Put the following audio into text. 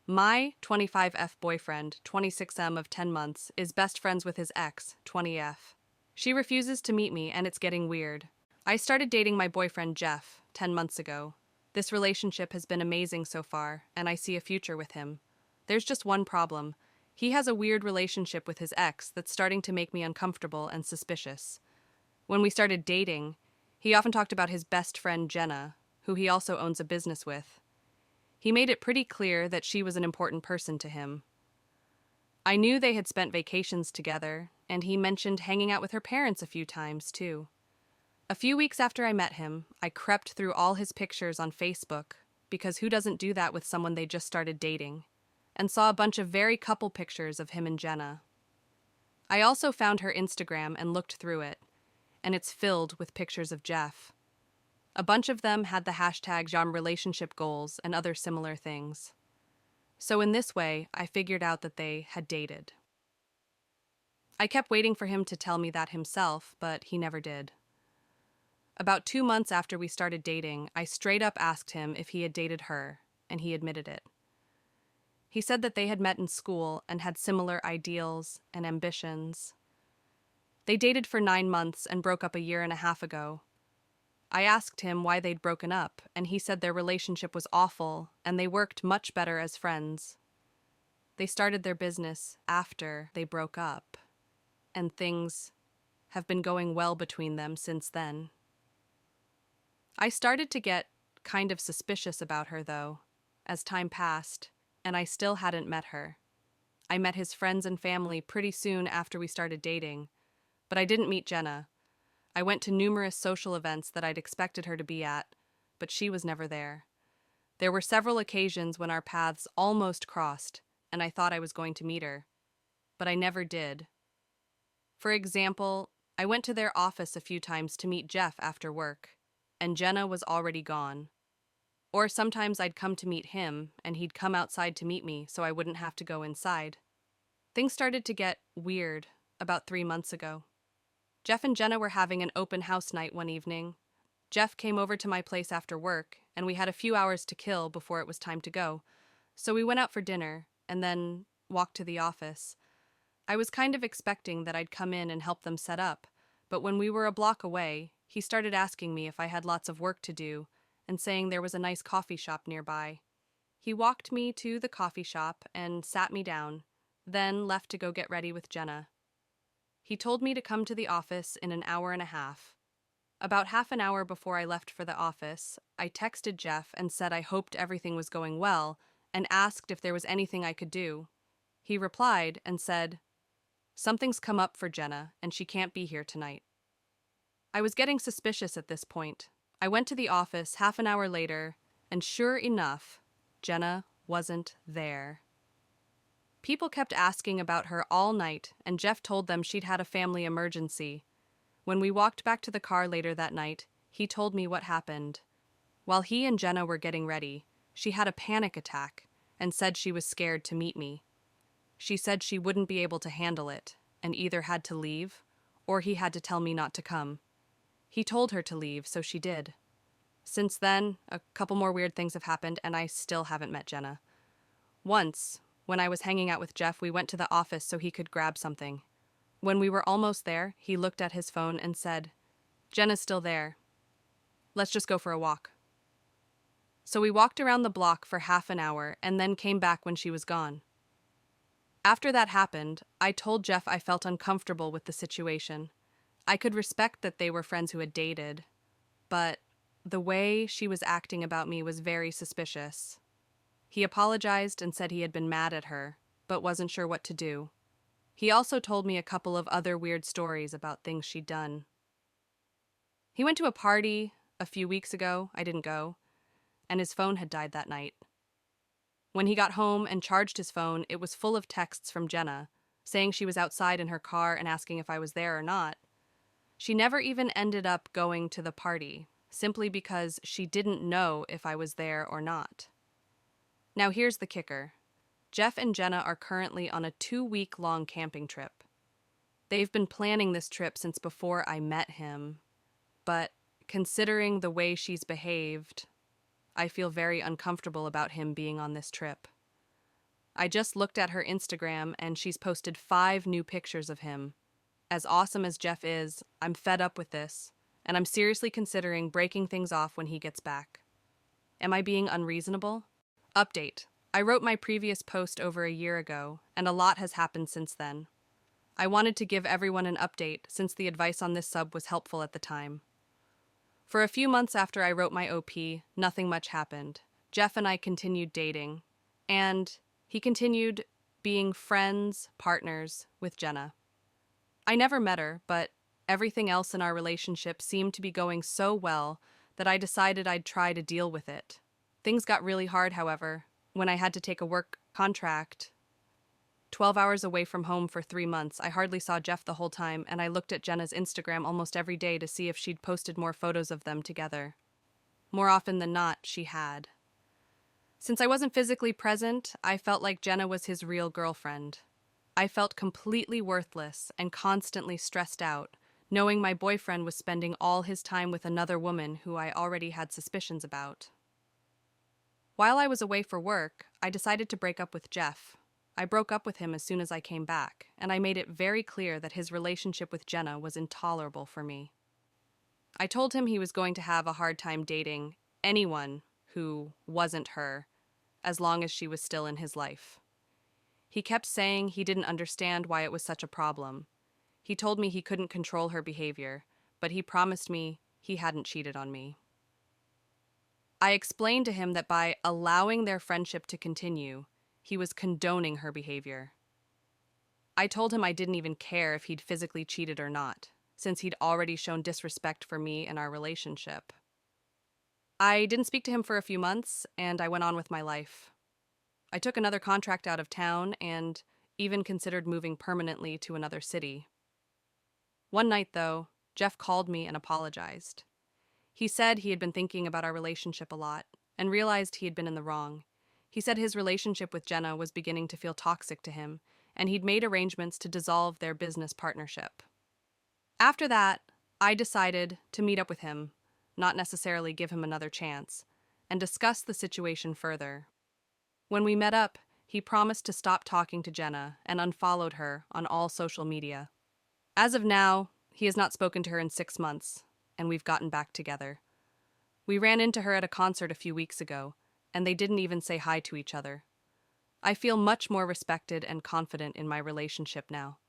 My 25F boyfriend, 26M of 10 months, is best friends with his ex, 20F. She refuses to meet me and it's getting weird. I started dating my boyfriend Jeff 10 months ago. This relationship has been amazing so far, and I see a future with him. There's just one problem. He has a weird relationship with his ex that's starting to make me uncomfortable and suspicious. When we started dating, he often talked about his best friend Jenna, who he also owns a business with. He made it pretty clear that she was an important person to him. I knew they had spent vacations together, and he mentioned hanging out with her parents a few times, too. A few weeks after I met him, I crept through all his pictures on Facebook, because who doesn't do that with someone they just started dating, and saw a bunch of very couple pictures of him and Jenna. I also found her Instagram and looked through it, and it's filled with pictures of Jeff. A bunch of them had the hashtag Jam relationship goals and other similar things. So in this way, I figured out that they had dated. I kept waiting for him to tell me that himself, but he never did. About 2 months after we started dating, I straight up asked him if he had dated her, and he admitted it. He said that they had met in school and had similar ideals and ambitions. They dated for 9 months and broke up a year and a half ago. I asked him why they'd broken up, and he said their relationship was awful and they worked much better as friends. They started their business after they broke up, and things have been going well between them since then. I started to get kind of suspicious about her, though, as time passed, and I still hadn't met her. I met his friends and family pretty soon after we started dating, but I didn't meet Jenna. I went to numerous social events that I'd expected her to be at, but she was never there. There were several occasions when our paths almost crossed, and I thought I was going to meet her, but I never did. For example, I went to their office a few times to meet Jeff after work, and Jenna was already gone. Or sometimes I'd come to meet him, and he'd come outside to meet me so I wouldn't have to go inside. Things started to get weird about 3 months ago. Jeff and Jenna were having an open house night one evening. Jeff came over to my place after work, and we had a few hours to kill before it was time to go. So we went out for dinner, and then walked to the office. I was kind of expecting that I'd come in and help them set up, but when we were a block away, he started asking me if I had lots of work to do, and saying there was a nice coffee shop nearby. He walked me to the coffee shop and sat me down, then left to go get ready with Jenna. He told me to come to the office in an hour and a half. About half an hour before I left for the office, I texted Jeff and said I hoped everything was going well and asked if there was anything I could do. He replied and said, "Something's come up for Jenna and she can't be here tonight." I was getting suspicious at this point. I went to the office half an hour later, and sure enough, Jenna wasn't there. People kept asking about her all night, and Jeff told them she'd had a family emergency. When we walked back to the car later that night, he told me what happened. While he and Jenna were getting ready, she had a panic attack and said she was scared to meet me. She said she wouldn't be able to handle it and either had to leave or he had to tell me not to come. He told her to leave, so she did. Since then, a couple more weird things have happened, and I still haven't met Jenna. Once, when I was hanging out with Jeff, we went to the office so he could grab something. When we were almost there, he looked at his phone and said, "Jenna's still there. Let's just go for a walk." So we walked around the block for half an hour and then came back when she was gone. After that happened, I told Jeff I felt uncomfortable with the situation. I could respect that they were friends who had dated, but the way she was acting about me was very suspicious. He apologized and said he had been mad at her, but wasn't sure what to do. He also told me a couple of other weird stories about things she'd done. He went to a party a few weeks ago, I didn't go, and his phone had died that night. When he got home and charged his phone, it was full of texts from Jenna, saying she was outside in her car and asking if I was there or not. She never even ended up going to the party, simply because she didn't know if I was there or not. Now here's the kicker. Jeff and Jenna are currently on a 2-week-long camping trip. They've been planning this trip since before I met him, but considering the way she's behaved, I feel very uncomfortable about him being on this trip. I just looked at her Instagram and she's posted 5 new pictures of him. As awesome as Jeff is, I'm fed up with this, and I'm seriously considering breaking things off when he gets back. Am I being unreasonable? Update. I wrote my previous post over a year ago, and a lot has happened since then. I wanted to give everyone an update since the advice on this sub was helpful at the time. For a few months after I wrote my OP, nothing much happened. Jeff and I continued dating, and he continued being friends, partners with Jenna. I never met her, but everything else in our relationship seemed to be going so well that I decided I'd try to deal with it. Things got really hard, however, when I had to take a work contract 12 hours away from home for 3 months. I hardly saw Jeff the whole time, and I looked at Jenna's Instagram almost every day to see if she'd posted more photos of them together. More often than not, she had. Since I wasn't physically present, I felt like Jenna was his real girlfriend. I felt completely worthless and constantly stressed out, knowing my boyfriend was spending all his time with another woman who I already had suspicions about. While I was away for work, I decided to break up with Jeff. I broke up with him as soon as I came back, and I made it very clear that his relationship with Jenna was intolerable for me. I told him he was going to have a hard time dating anyone who wasn't her, as long as she was still in his life. He kept saying he didn't understand why it was such a problem. He told me he couldn't control her behavior, but he promised me he hadn't cheated on me. I explained to him that by allowing their friendship to continue, he was condoning her behavior. I told him I didn't even care if he'd physically cheated or not, since he'd already shown disrespect for me and our relationship. I didn't speak to him for a few months, and I went on with my life. I took another contract out of town and even considered moving permanently to another city. One night, though, Jeff called me and apologized. He said he had been thinking about our relationship a lot and realized he had been in the wrong. He said his relationship with Jenna was beginning to feel toxic to him, and he'd made arrangements to dissolve their business partnership. After that, I decided to meet up with him, not necessarily give him another chance, and discuss the situation further. When we met up, he promised to stop talking to Jenna and unfollowed her on all social media. As of now, he has not spoken to her in 6 months, and we've gotten back together. We ran into her at a concert a few weeks ago, and they didn't even say hi to each other. I feel much more respected and confident in my relationship now.